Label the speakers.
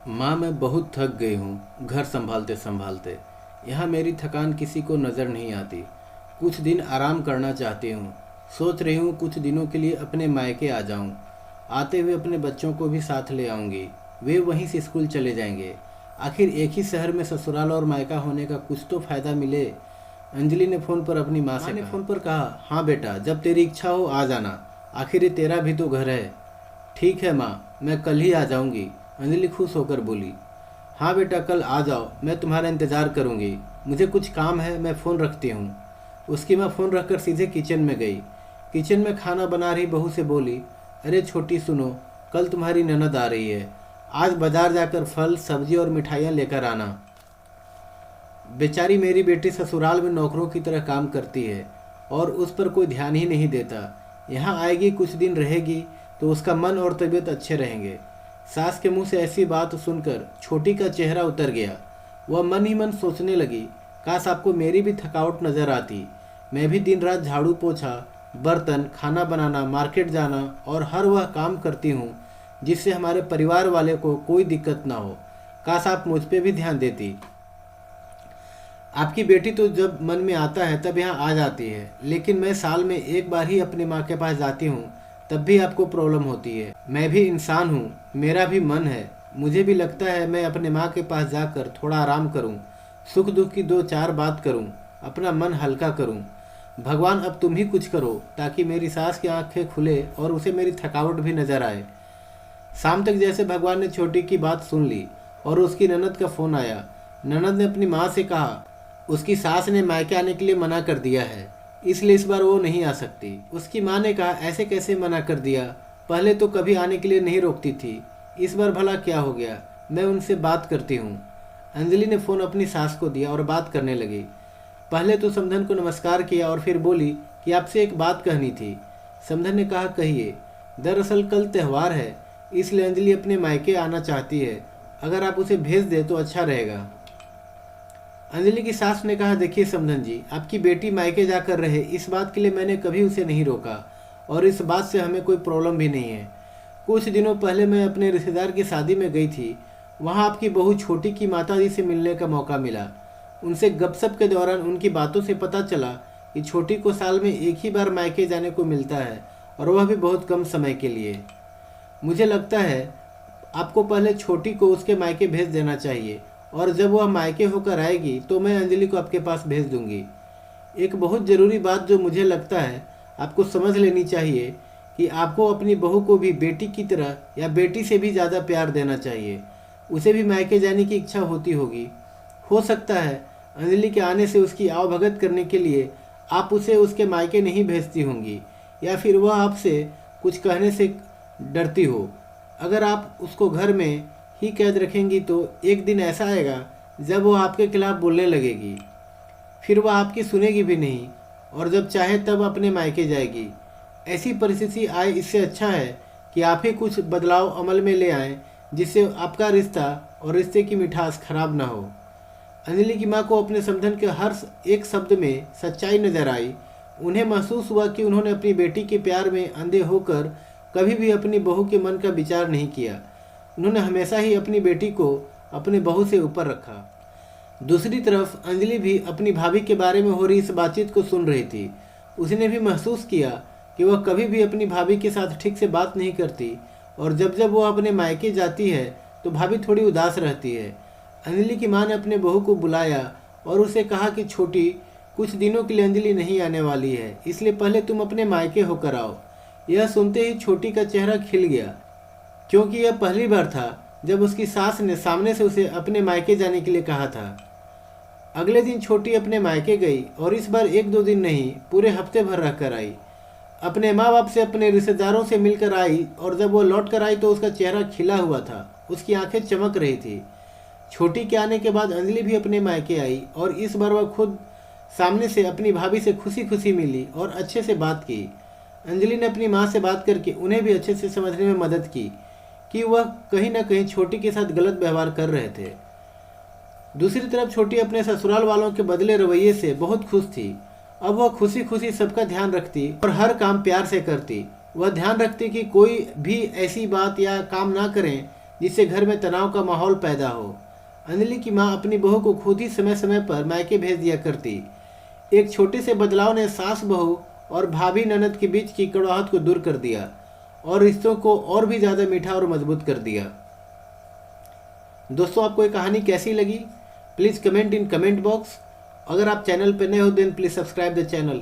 Speaker 1: माँ, मैं बहुत थक गई हूँ घर संभालते संभालते। यहाँ मेरी थकान किसी को नज़र नहीं आती। कुछ दिन आराम करना चाहती हूँ। सोच रही हूँ कुछ दिनों के लिए अपने मायके आ जाऊँ। आते हुए अपने बच्चों को भी साथ ले आऊँगी। वे वहीं से स्कूल चले जाएंगे। आखिर एक ही शहर में ससुराल और मायका होने का कुछ तो फ़ायदा मिले। अंजलि ने फ़ोन पर अपनी माँ ने फ़ोन पर कहा, हाँ बेटा, जब तेरी इच्छा हो आ जाना। आखिर ये तेरा भी तो घर है। ठीक है माँ, मैं कल ही आ जाऊँगी, अंजलि खुश होकर बोली। हाँ बेटा, कल आ जाओ, मैं तुम्हारा इंतज़ार करूँगी। मुझे कुछ काम है, मैं फ़ोन रखती हूँ। उसकी माँ फ़ोन रखकर सीधे किचन में गई। किचन में खाना बना रही बहू से बोली, अरे छोटी सुनो, कल तुम्हारी ननद आ रही है। आज बाजार जाकर फल सब्जी और मिठाइयाँ लेकर आना। बेचारी मेरी बेटी ससुराल में नौकरों की तरह काम करती है और उस पर कोई ध्यान ही नहीं देता। यहाँ आएगी, कुछ दिन रहेगी तो उसका मन और तबीयत अच्छे रहेंगे। सास के मुंह से ऐसी बात सुनकर छोटी का चेहरा उतर गया। वह मन ही मन सोचने लगी, काश आपको मेरी भी थकावट नजर आती। मैं भी दिन रात झाड़ू पोछा, बर्तन, खाना बनाना, मार्केट जाना और हर वह काम करती हूँ जिससे हमारे परिवार वाले को कोई दिक्कत ना हो। काश आप मुझ पे भी ध्यान देती। आपकी बेटी तो जब मन में आता है तब यहाँ आ जाती है, लेकिन मैं साल में एक बार ही अपनी माँ के पास जाती हूँ, तब भी आपको प्रॉब्लम होती है। मैं भी इंसान हूँ, मेरा भी मन है। मुझे भी लगता है मैं अपने माँ के पास जाकर थोड़ा आराम करूँ, सुख दुख की दो चार बात करूँ, अपना मन हल्का करूँ। भगवान, अब तुम ही कुछ करो ताकि मेरी सास की आंखें खुले और उसे मेरी थकावट भी नजर आए। शाम तक जैसे भगवान ने छोटी की बात सुन ली और उसकी ननद का फ़ोन आया। ननद ने अपनी माँ से कहा, उसकी सास ने मायके आने के लिए मना कर दिया है, इसलिए इस बार वो नहीं आ सकती। उसकी माँ ने कहा, ऐसे कैसे मना कर दिया? पहले तो कभी आने के लिए नहीं रोकती थी, इस बार भला क्या हो गया? मैं उनसे बात करती हूँ। अंजलि ने फ़ोन अपनी सास को दिया और बात करने लगी। पहले तो समधन को नमस्कार किया और फिर बोली कि आपसे एक बात कहनी थी। समधन ने कहा, कहिए। दरअसल कल त्यौहार है, इसलिए अंजलि अपने मायके आना चाहती है। अगर आप उसे भेज दें तो अच्छा रहेगा। अंजलि की सास ने कहा, देखिए समधन जी, आपकी बेटी मायके जाकर रहे, इस बात के लिए मैंने कभी उसे नहीं रोका और इस बात से हमें कोई प्रॉब्लम भी नहीं है। कुछ दिनों पहले मैं अपने रिश्तेदार की शादी में गई थी। वहाँ आपकी बहू छोटी की माताजी से मिलने का मौका मिला। उनसे गपशप के दौरान उनकी बातों से पता चला कि छोटी को साल में एक ही बार मायके जाने को मिलता है और वह भी बहुत कम समय के लिए। मुझे लगता है आपको पहले छोटी को उसके मायके भेज देना चाहिए और जब वह मायके होकर आएगी तो मैं अंजलि को आपके पास भेज दूंगी। एक बहुत ज़रूरी बात जो मुझे लगता है आपको समझ लेनी चाहिए कि आपको अपनी बहू को भी बेटी की तरह या बेटी से भी ज़्यादा प्यार देना चाहिए। उसे भी मायके जाने की इच्छा होती होगी। हो सकता है अंजलि के आने से उसकी आवभगत करने के लिए आप उसे उसके मायके नहीं भेजती होंगी, या फिर वह आपसे कुछ कहने से डरती हो। अगर आप उसको घर में ही कैद रखेंगी तो एक दिन ऐसा आएगा जब वो आपके खिलाफ बोलने लगेगी। फिर वह आपकी सुनेगी भी नहीं और जब चाहे तब अपने मायके जाएगी। ऐसी परिस्थिति आए, इससे अच्छा है कि आप ही कुछ बदलाव अमल में ले आएं जिससे आपका रिश्ता और रिश्ते की मिठास खराब ना हो। अंजलि की माँ को अपने समधन के हर एक शब्द में सच्चाई नजर आई। उन्हें महसूस हुआ कि उन्होंने अपनी बेटी के प्यार में अंधे होकर कभी भी अपनी बहू के मन का विचार नहीं किया। उन्होंने हमेशा ही अपनी बेटी को अपने बहू से ऊपर रखा। दूसरी तरफ अंजलि भी अपनी भाभी के बारे में हो रही इस बातचीत को सुन रही थी। उसने भी महसूस किया कि वह कभी भी अपनी भाभी के साथ ठीक से बात नहीं करती और जब जब वो अपने मायके जाती है तो भाभी थोड़ी उदास रहती है। अंजलि की माँ ने अपने बहू को बुलाया और उसे कहा कि छोटी, कुछ दिनों के लिए अंजलि नहीं आने वाली है, इसलिए पहले तुम अपने मायके होकर आओ। यह सुनते ही छोटी का चेहरा खिल गया, क्योंकि यह पहली बार था जब उसकी सास ने सामने से उसे अपने मायके जाने के लिए कहा था। अगले दिन छोटी अपने मायके गई और इस बार एक दो दिन नहीं, पूरे हफ्ते भर रह कर आई। अपने माँ बाप से, अपने रिश्तेदारों से मिलकर आई और जब वो लौट कर आई तो उसका चेहरा खिला हुआ था, उसकी आंखें चमक रही थी। छोटी के आने के बाद अंजलि भी अपने मायके आई और इस बार वह खुद सामने से अपनी भाभी से खुशी खुशी मिली और अच्छे से बात की। अंजलि ने अपनी माँ से बात करके उन्हें भी अच्छे से समझने में मदद की कि वह कहीं ना कहीं छोटी के साथ गलत व्यवहार कर रहे थे। दूसरी तरफ छोटी अपने ससुराल वालों के बदले रवैये से बहुत खुश थी। अब वह खुशी खुशी सबका ध्यान रखती और हर काम प्यार से करती। वह ध्यान रखती कि कोई भी ऐसी बात या काम ना करें जिससे घर में तनाव का माहौल पैदा हो। अंजलि की माँ अपनी बहू को खुद ही समय समय पर मायके भेज दिया करती। एक छोटे से बदलाव ने सास बहू और भाभी ननद के बीच की कड़वाहट को दूर कर दिया और रिश्तों को और भी ज़्यादा मीठा और मजबूत कर दिया। दोस्तों, आपको ये कहानी कैसी लगी? Please comment in comment box. अगर आप चैनल पर नए हो then please subscribe the channel.